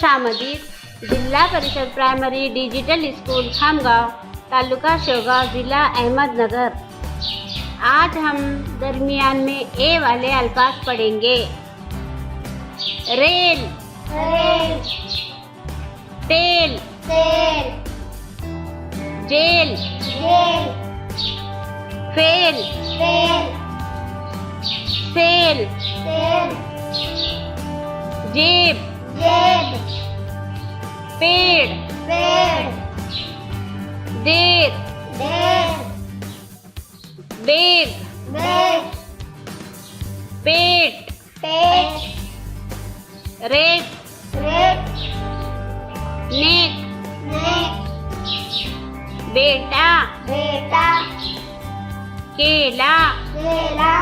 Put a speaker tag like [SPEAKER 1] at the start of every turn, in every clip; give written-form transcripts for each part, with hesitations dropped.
[SPEAKER 1] शामली जिल्हा परिषद primary digital school Khamgaon, तालुका शेवगांव, जिला अहमदनगर। आज हम दरमियान में ए वाले अल्फाज पढ़ेंगे। रेल,
[SPEAKER 2] रेल,
[SPEAKER 1] तेल,
[SPEAKER 2] तेल,
[SPEAKER 1] jail,
[SPEAKER 2] jail,
[SPEAKER 1] fail,
[SPEAKER 2] fail,
[SPEAKER 1] sale,
[SPEAKER 2] sale,
[SPEAKER 1] जेब,
[SPEAKER 2] जेब,
[SPEAKER 1] पेड़,
[SPEAKER 2] पेड़,
[SPEAKER 1] देर,
[SPEAKER 2] देर,
[SPEAKER 1] बेग,
[SPEAKER 2] बेग,
[SPEAKER 1] पेट,
[SPEAKER 2] पेट,
[SPEAKER 1] रेत,
[SPEAKER 2] रेत,
[SPEAKER 1] नेक,
[SPEAKER 2] नेक,
[SPEAKER 1] बेटा,
[SPEAKER 2] बेटा,
[SPEAKER 1] केला,
[SPEAKER 2] केला,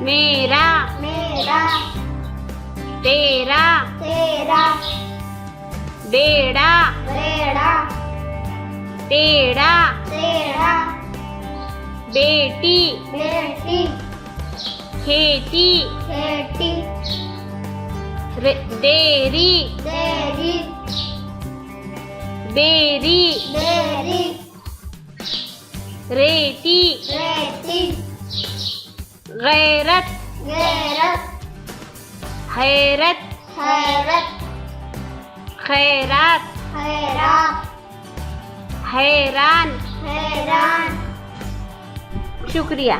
[SPEAKER 1] मेरा,
[SPEAKER 2] मेरा,
[SPEAKER 1] तेरा,
[SPEAKER 2] तेरा,
[SPEAKER 1] बेड़ा,
[SPEAKER 2] बेड़ा,
[SPEAKER 1] टेढ़ा,
[SPEAKER 2] तेरा,
[SPEAKER 1] बेटी,
[SPEAKER 2] बेटी,
[SPEAKER 1] खेती,
[SPEAKER 2] खेती,
[SPEAKER 1] देरी,
[SPEAKER 2] देरी,
[SPEAKER 1] बेरी,
[SPEAKER 2] बेरी,
[SPEAKER 1] रेती,
[SPEAKER 2] रेती,
[SPEAKER 1] गैरत,
[SPEAKER 2] गैरत,
[SPEAKER 1] हैरत,
[SPEAKER 2] हैरत,
[SPEAKER 1] खैरात,
[SPEAKER 2] हैरात,
[SPEAKER 1] हैरान।
[SPEAKER 2] हैरान।
[SPEAKER 1] शुक्रिया।